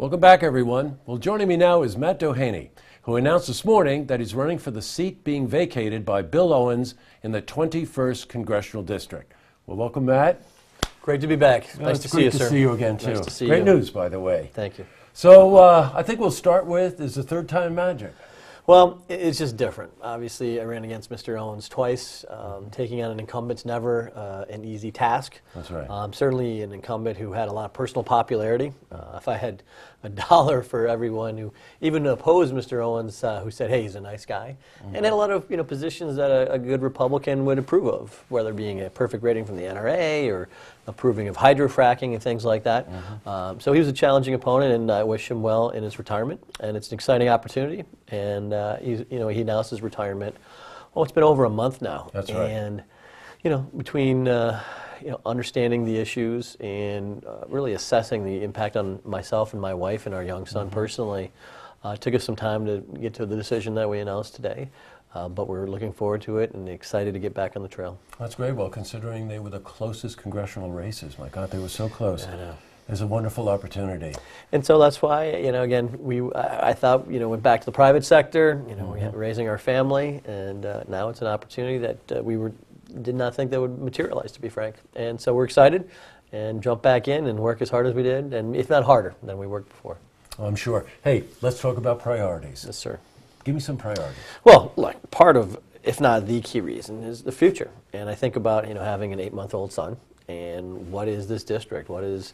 Welcome back, everyone. Well, joining me now is Matt Doheny, who announced this morning that he's running for the seat being vacated by Bill Owens in the 21st Congressional District. Well, welcome, Matt. Great to be back. Nice to see you, sir. Great to see you again, too. Nice to see Great you. news, by the way. Thank you. So I think we'll start with, is the third time magic? Well, it's just different. Obviously, I ran against Mr. Owens twice. Taking on an incumbent's never an easy task. That's right. Certainly an incumbent who had a lot of personal popularity. If I had $1 for everyone who even opposed Mr. Owens, who said, hey, he's a nice guy, and had a lot of positions that a good Republican would approve of, whether being a perfect rating from the NRA or approving of hydrofracking and things like that. So he was a challenging opponent, and I wish him well in his retirement. And it's an exciting opportunity. And he announced his retirement. Oh, it's been over a month now. That's right. And between understanding the issues and really assessing the impact on myself and my wife and our young son personally, it took us some time to get to the decision that we announced today. But we're looking forward to it and excited to get back on the trail. That's great. Well, considering they were the closest congressional races, my God, they were so close. I know. It's a wonderful opportunity. And so that's why, again, I thought, went back to the private sector, we had raising our family, and now it's an opportunity that we did not think that would materialize, to be frank. And so we're excited and jump back in and work as hard as we did, and if not harder than we worked before. Oh, I'm sure. Hey, let's talk about priorities. Yes, sir. Give me some priorities. Well, look, part of, if not the key reason, is the future. And I think about, having an 8-month-old son, and what is this district? What is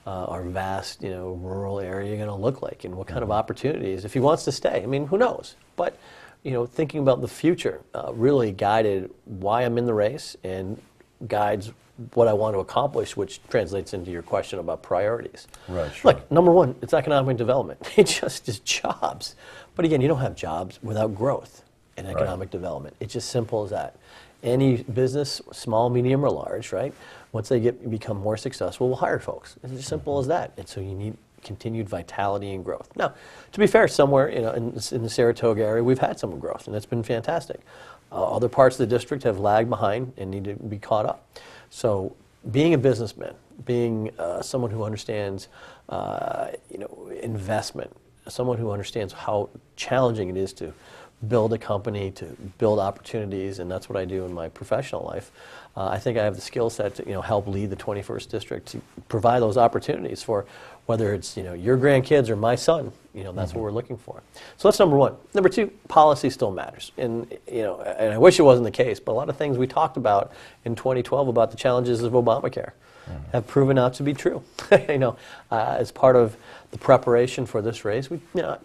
our vast, rural area going to look like? And what kind of opportunities, if he wants to stay? I mean, who knows? But, thinking about the future really guided why I'm in the race and guides what I want to accomplish, which translates into your question about priorities. Right, sure. Look, number one, it's economic development. It just is jobs. But again, you don't have jobs without growth in economic development. It's just simple as that. Any business, small, medium, or large, right? Once they become more successful, we'll hire folks. It's as simple as that. And so you need continued vitality and growth. Now, to be fair, somewhere in the Saratoga area, we've had some growth, and that's been fantastic. Other parts of the district have lagged behind and need to be caught up. So being a businessman, being someone who understands investment, someone who understands how challenging it is to build a company, to build opportunities, and that's what I do in my professional life. I think I have the skill set to help lead the 21st District to provide those opportunities for whether it's your grandkids or my son. That's what we're looking for. So that's number one. Number two, policy still matters, and and I wish it wasn't the case, but a lot of things we talked about in 2012 about the challenges of Obamacare have proven out to be true. As part of the preparation for this race,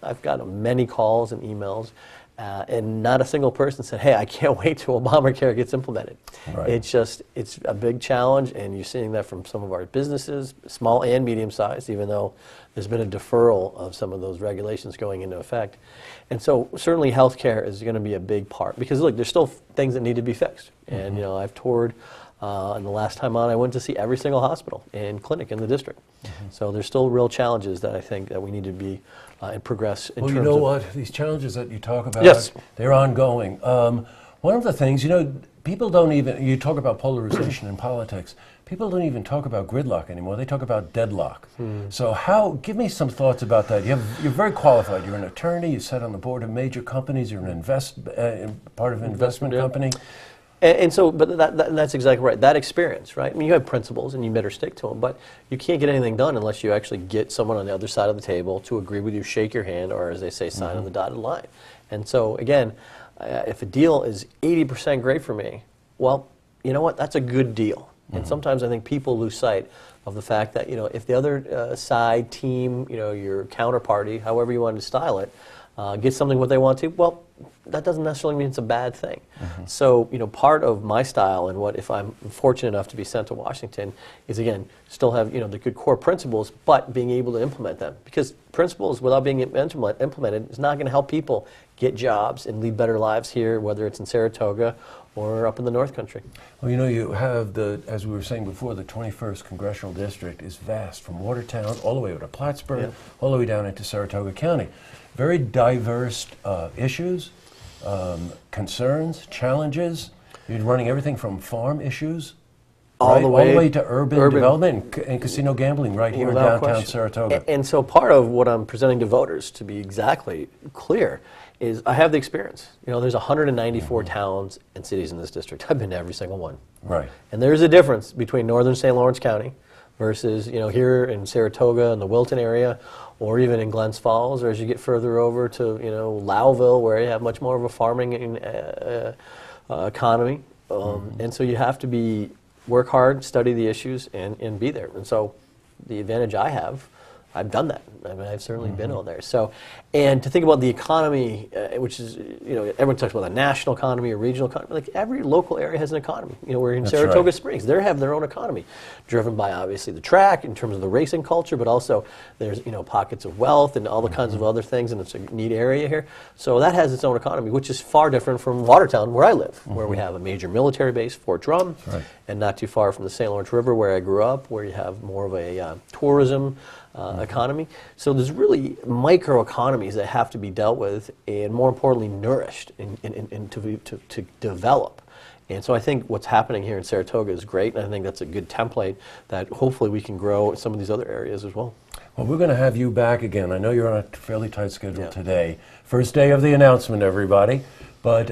I've gotten many calls and emails, and not a single person said, hey, I can't wait till Obamacare gets implemented. Right. It's a big challenge, and you're seeing that from some of our businesses, small and medium-sized, even though there's been a deferral of some of those regulations going into effect. And so certainly healthcare is going to be a big part, because look, there's still things that need to be fixed. And I've toured, and the last time on, I went to see every single hospital and clinic in the district. So there's still real challenges that I think that we need to be and progress in terms of. Well, you know what? These challenges that you talk about, yes, they're ongoing. One of the things, people don't even, you talk about polarization in politics, people don't even talk about gridlock anymore. They talk about deadlock. So give me some thoughts about that. You're very qualified. You're an attorney. You sat on the board of major companies. You're part of an investment company. And so, but that's exactly right. That experience, right? I mean, you have principles and you better stick to them, but you can't get anything done unless you actually get someone on the other side of the table to agree with you, shake your hand, or as they say, sign on the dotted line. And so, again, if a deal is 80% great for me, well, you know what? That's a good deal. And sometimes I think people lose sight of the fact that, if the other side, team, your counterparty, however you want to style it, get something what they want to, well, that doesn't necessarily mean it's a bad thing. So, part of my style and what, if I'm fortunate enough to be sent to Washington, is again, still have, the good core principles, but being able to implement them. Because principles without being implemented is not going to help people get jobs and lead better lives here, whether it's in Saratoga or up in the North Country. Well, you have as we were saying before, the 21st Congressional District is vast, from Watertown all the way to Plattsburgh, all the way down into Saratoga County. Very diverse issues, concerns, challenges. You're running everything from farm issues. all the way to urban development and casino gambling right here in without downtown question. Saratoga. And so part of what I'm presenting to voters, to be exactly clear, is I have the experience. There's 194 towns and cities in this district. I've been to every single one. Right. And there's a difference between northern St. Lawrence County versus, here in Saratoga and the Wilton area, or even in Glens Falls, or as you get further over to, Lowville, where you have much more of a farming economy. And so you have to work hard, study the issues, and be there. And so the advantage I have, I've done that. I mean, I've certainly been on there. So, and to think about the economy, which is, everyone talks about the national economy or regional economy. Like every local area has an economy. We're in Saratoga Springs. They have their own economy, driven by obviously the track in terms of the racing culture, but also there's pockets of wealth and all the kinds of other things, and it's a neat area here. So that has its own economy, which is far different from Watertown, where I live, where we have a major military base, Fort Drum, and not too far from the St. Lawrence River, where I grew up, where you have more of a tourism economy. So there's really micro economies that have to be dealt with, and more importantly, nourished and to develop. And so I think what's happening here in Saratoga is great, and I think that's a good template that hopefully we can grow in some of these other areas as well. Well, we're going to have you back again. I know you're on a fairly tight schedule today. First day of the announcement, everybody. But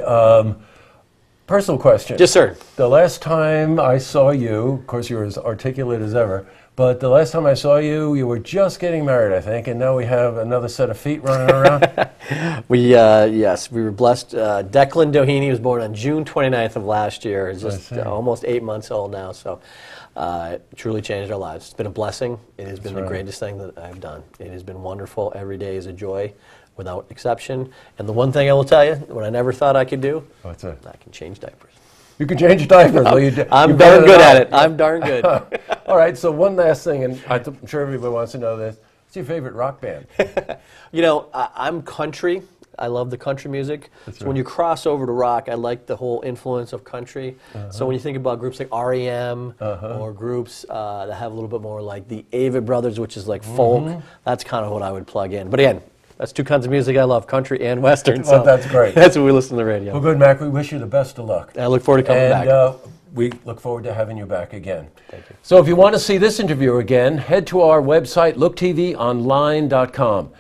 personal question. Yes, sir. The last time I saw you, of course you're as articulate as ever, but the last time I saw you, you were just getting married, I think, and now we have another set of feet running around. Yes, we were blessed. Declan Doheny was born on June 29th of last year. He's just almost 8 months old now, so it truly changed our lives. It's been a blessing. It has been the greatest thing that I've done. It has been wonderful. Every day is a joy, without exception. And the one thing I will tell you, what I never thought I could do, what's that? I can change diapers. You can change diapers. I'm darn good at it. I'm darn good. All right, so one last thing, and I'm sure everybody wants to know this. What's your favorite rock band? I'm country. I love the country music. So when you cross over to rock, I like the whole influence of country. So when you think about groups like REM or groups that have a little bit more like the Avett Brothers, which is like folk, that's kind of what I would plug in. But again, that's two kinds of music I love, country and Western. Well, that's great. That's what we listen to the radio. Well, good, Mac. We wish you the best of luck. I look forward to coming back. And we look forward to having you back again. Thank you. So if you want to see this interview again, head to our website, looktvonline.com.